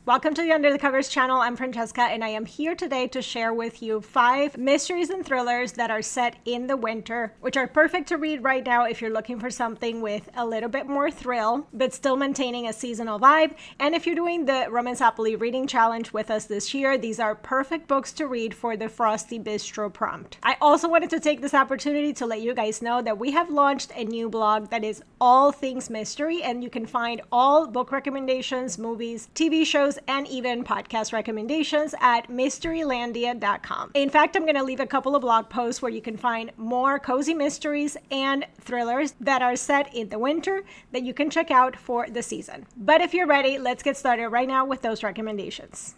Welcome to the Under the Covers channel. I'm Francesca, and I am here today to share with you 5 mysteries and thrillers that are set in the winter, which are perfect to read right now if you're looking for something with a little bit more thrill, but still maintaining a seasonal vibe. And if you're doing the Romanceopoly Reading Challenge with us this year, these are perfect books to read for the Frosty Bistro prompt. I also wanted to take this opportunity to let you guys know that we have launched a new blog that is all things mystery, and you can find all book recommendations, movies, TV shows, and even podcast recommendations at mysterylandia.com. In fact, I'm going to leave a couple of blog posts where you can find more cozy mysteries and thrillers that are set in the winter that you can check out for the season. But if you're ready, let's get started right now with those recommendations.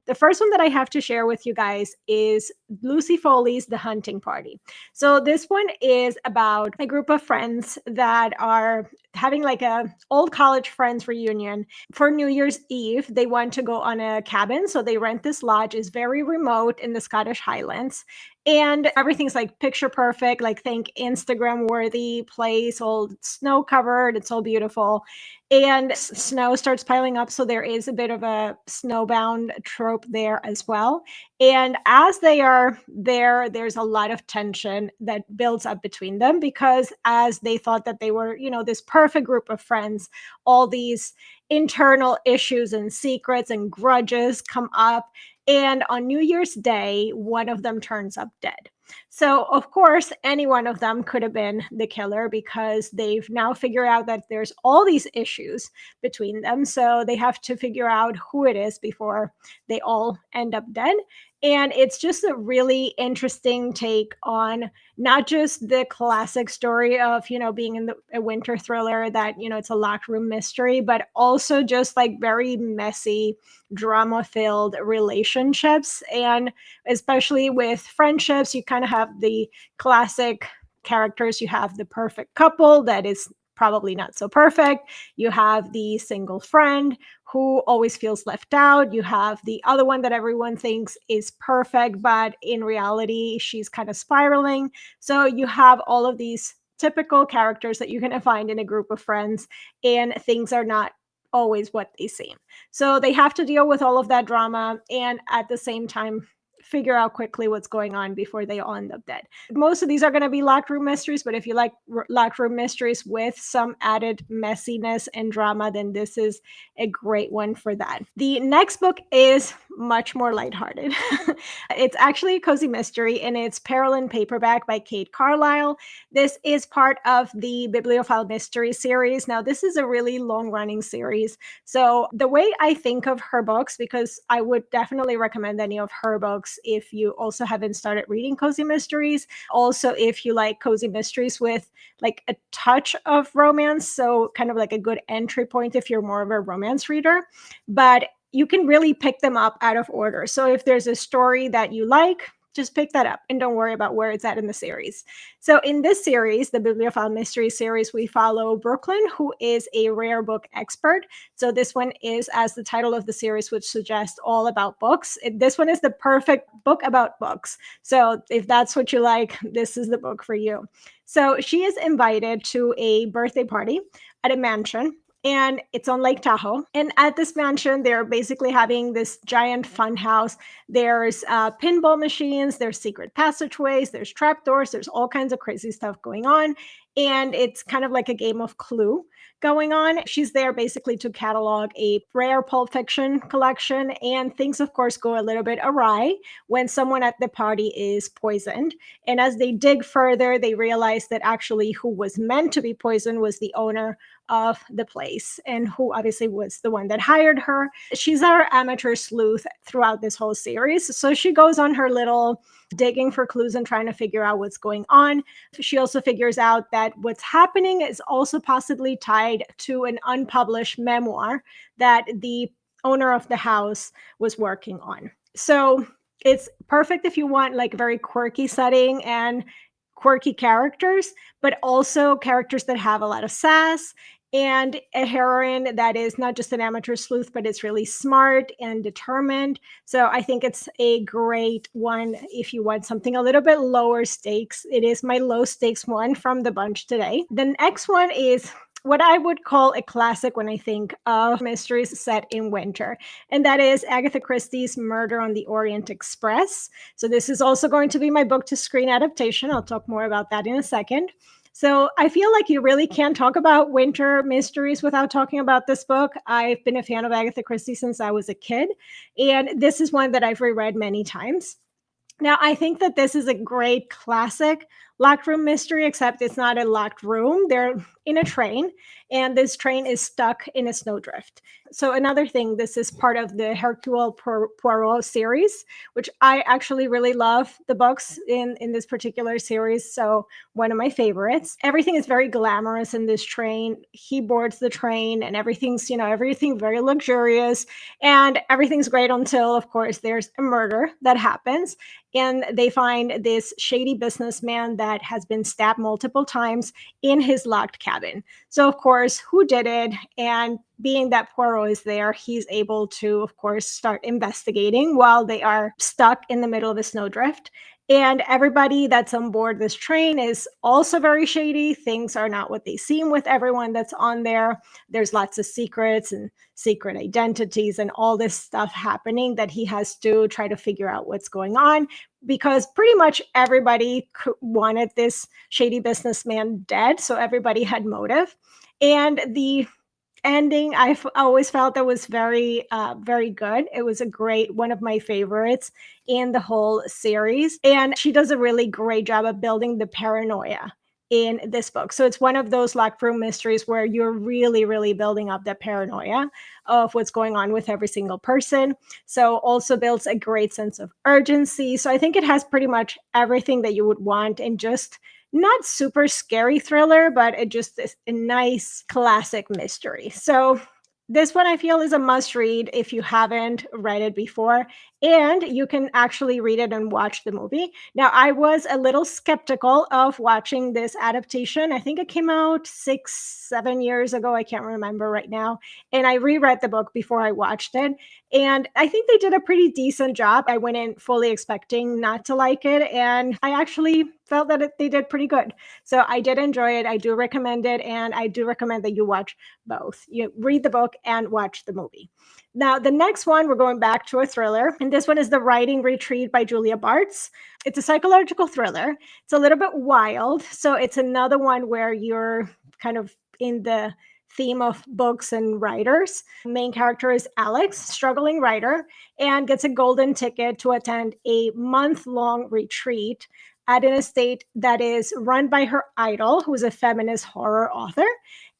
The first one that I have to share with you guys is Lucy Foley's The Hunting Party. So this one is about a group of friends that are having like a old college friends reunion for New Year's Eve. They want to go on a cabin, so they rent this lodge. It's very remote in the Scottish Highlands, and everything's like picture perfect, like think Instagram worthy place, all snow covered. It's all beautiful. And snow starts piling up, so there is a bit of a snowbound trope there as well. And as they are there, there's a lot of tension that builds up between them because as they thought that they were, this perfect group of friends, all these internal issues and secrets and grudges come up. And on New Year's Day, one of them turns up dead. So, of course, any one of them could have been the killer because they've now figured out that there's all these issues between them. So they have to figure out who it is before they all end up dead. And it's just a really interesting take on not just the classic story of, being in a winter thriller that, it's a locked room mystery, but also just like very messy, drama-filled relationships. And especially with friendships, you kind of have the classic characters. You have the perfect couple that is probably not so perfect. You have the single friend who always feels left out. You have the other one that everyone thinks is perfect, but in reality, she's kind of spiraling. So you have all of these typical characters that you're going to find in a group of friends, and things are not always what they seem. So they have to deal with all of that drama and at the same time figure out quickly what's going on before they all end up dead. Most of these are going to be locked room mysteries, but if you like locked room mysteries with some added messiness and drama, then this is a great one for that. The next book is much more lighthearted. It's actually a cozy mystery, and it's Peril in Paperback by Kate Carlisle. This is part of the Bibliophile Mystery series. Now, this is a really long-running series. So the way I think of her books, because I would definitely recommend any of her books if you also haven't started reading cozy mysteries. Also, if you like cozy mysteries with like a touch of romance, so kind of like a good entry point if you're more of a romance reader. But you can really pick them up out of order. So if there's a story that you like, just pick that up and don't worry about where it's at in the series. So in this series, the Bibliophile Mystery series, we follow Brooklyn, who is a rare book expert. So this one is, as the title of the series would suggest, all about books. This one is the perfect book about books. So if that's what you like, this is the book for you. So she is invited to a birthday party at a mansion, and it's on Lake Tahoe. And at this mansion, they're basically having this giant fun house. There's pinball machines, there's secret passageways, there's trapdoors, there's all kinds of crazy stuff going on. And it's kind of like a game of Clue going on. She's there basically to catalog a rare Pulp Fiction collection. And things, of course, go a little bit awry when someone at the party is poisoned. And as they dig further, they realize that actually who was meant to be poisoned was the owner of the place, and who obviously was the one that hired her. She's our amateur sleuth throughout this whole series. So she goes on her little digging for clues and trying to figure out what's going on. She also figures out that what's happening is also possibly tied to an unpublished memoir that the owner of the house was working on. So it's perfect if you want like a very quirky setting and quirky characters, but also characters that have a lot of sass and a heroine that is not just an amateur sleuth, but it's really smart and determined. So I think it's a great one if you want something a little bit lower stakes. It is my low stakes one from the bunch today. The next one is what I would call a classic when I think of mysteries set in winter, and that is Agatha Christie's Murder on the Orient Express. So, this is also going to be my book to screen adaptation. I'll talk more about that in a second. So I feel like you really can't talk about winter mysteries without talking about this book. I've been a fan of Agatha Christie since I was a kid, and this is one that I've reread many times. Now, I think that this is a great classic locked room mystery, except it's not a locked room. They're in a train, and this train is stuck in a snowdrift. So, another thing, this is part of the Hercule Poirot series, which I actually really love the books in this particular series. So, one of my favorites. Everything is very glamorous in this train. He boards the train, and everything's, everything very luxurious, and everything's great until, of course, there's a murder that happens, and they find this shady businessman that has been stabbed multiple times in his locked cabin. So, of course, who did it? And being that Poirot is there, he's able to, of course, start investigating while they are stuck in the middle of a snowdrift. And everybody that's on board this train is also very shady. Things are not what they seem with everyone that's on there. There's lots of secrets and secret identities and all this stuff happening that he has to try to figure out what's going on, because pretty much everybody wanted this shady businessman dead. So everybody had motive. And the ending, I've always felt that was very good. It was a great one of my favorites in the whole series, and she does a really great job of building the paranoia in this book. So it's one of those locked room mysteries where you're really building up that paranoia of what's going on with every single person. So also builds a great sense of urgency. So I think it has pretty much everything that you would want in just not super scary thriller, but it just is a nice classic mystery. So this one I feel is a must read if you haven't read it before, and you can actually read it and watch the movie. Now, I was a little skeptical of watching this adaptation. I think it came out 6, 7 years ago. I can't remember right now. And I reread the book before I watched it. And I think they did a pretty decent job. I went in fully expecting not to like it, and I actually felt that they did pretty good. So I did enjoy it. I do recommend it, and I do recommend that you watch both. You read the book and watch the movie. Now, the next one, we're going back to a thriller, and this one is The Writing Retreat by Julia Bartz. It's a psychological thriller. It's a little bit wild, so it's another one where you're kind of in the theme of books and writers. Main character is Alex, struggling writer, and gets a golden ticket to attend a month-long retreat at an estate that is run by her idol, who's a feminist horror author.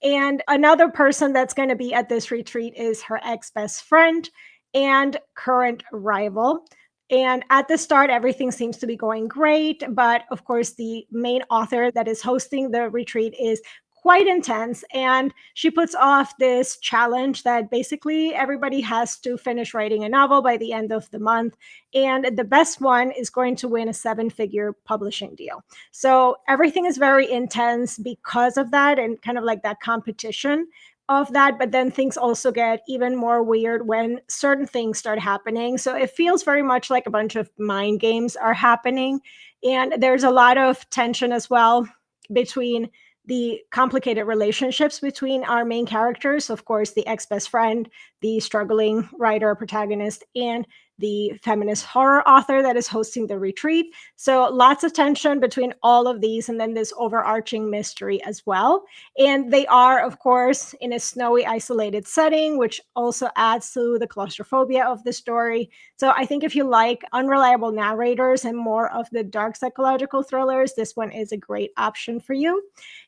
And another person that's going to be at this retreat is her ex-best friend and current rival. And at the start, everything seems to be going great. But of course, the main author that is hosting the retreat is quite intense, and she puts off this challenge that basically everybody has to finish writing a novel by the end of the month, and the best one is going to win a 7-figure publishing deal. So everything is very intense because of that, and kind of like that competition of that. But then things also get even more weird when certain things start happening. So it feels very much like a bunch of mind games are happening, and there's a lot of tension as well between the complicated relationships between our main characters, of course, the ex-best friend, the struggling writer protagonist, and the feminist horror author that is hosting the retreat. So lots of tension between all of these, and then this overarching mystery as well. And they are, of course, in a snowy, isolated setting, which also adds to the claustrophobia of the story. So I think if you like unreliable narrators and more of the dark psychological thrillers, this one is a great option for you.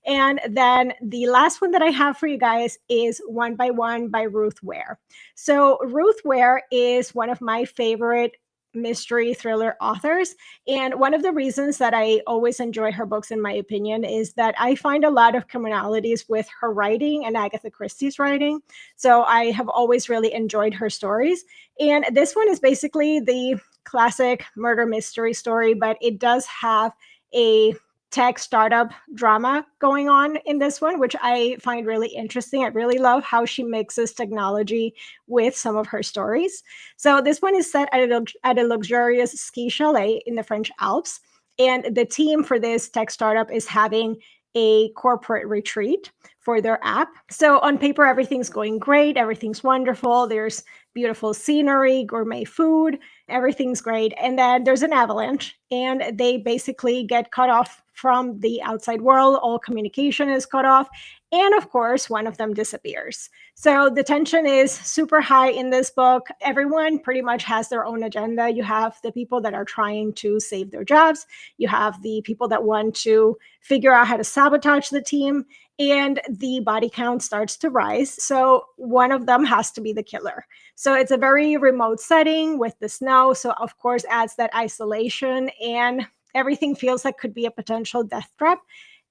And then the last one that I have for you guys is One by One by Ruth Ware. So Ruth Ware is one of my favorite mystery thriller authors. And one of the reasons that I always enjoy her books, in my opinion, is that I find a lot of commonalities with her writing and Agatha Christie's writing. So I have always really enjoyed her stories. And this one is basically the classic murder mystery story, but it does have a tech startup drama going on in this one, which I find really interesting. I really love how she mixes technology with some of her stories. So this one is set at a luxurious ski chalet in the French Alps. And the team for this tech startup is having a corporate retreat for their app. So on paper, everything's going great. Everything's wonderful. There's beautiful scenery, gourmet food, everything's great. And then there's an avalanche, and they basically get cut off from the outside world. All communication is cut off. And of course, one of them disappears. So the tension is super high in this book. Everyone pretty much has their own agenda. You have the people that are trying to save their jobs. You have the people that want to figure out how to sabotage the team. And the body count starts to rise. So one of them has to be the killer. So it's a very remote setting with the snow. So of course adds that isolation, and everything feels like could be a potential death trap.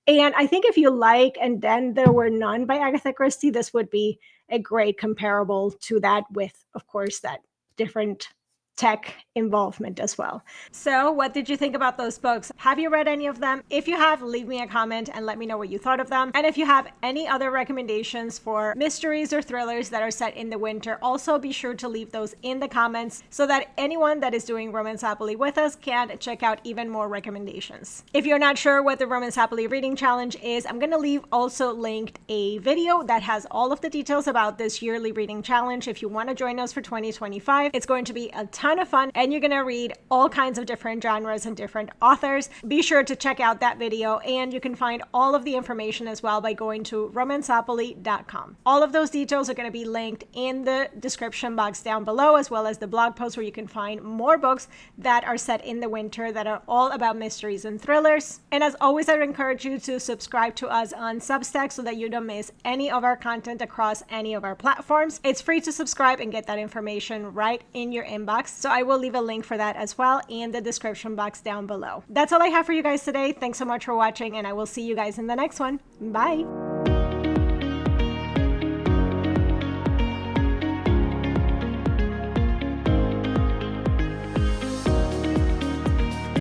And I think if you like And Then There Were None by Agatha Christie, this would be a great comparable to that, with, of course, that different tech involvement as well. So what did you think about those books? Have you read any of them? If you have, leave me a comment and let me know what you thought of them. And if you have any other recommendations for mysteries or thrillers that are set in the winter, also be sure to leave those in the comments so that anyone that is doing Romanceopoly with us can check out even more recommendations. If you're not sure what the Romanceopoly Reading Challenge is, I'm going to leave also linked a video that has all of the details about this yearly reading challenge. If you want to join us for 2025, it's going to be a ton of fun, and you're going to read all kinds of different genres and different authors. Be sure to check out that video, and you can find all of the information as well by going to romanceopoly.com. All of those details are going to be linked in the description box down below, as well as the blog post where you can find more books that are set in the winter that are all about mysteries and thrillers. And as always, I would encourage you to subscribe to us on Substack so that you don't miss any of our content across any of our platforms. It's free to subscribe and get that information right in your inbox. So I will leave a link for that as well in the description box down below. That's all I have for you guys today. Thanks so much for watching, and I will see you guys in the next one. Bye.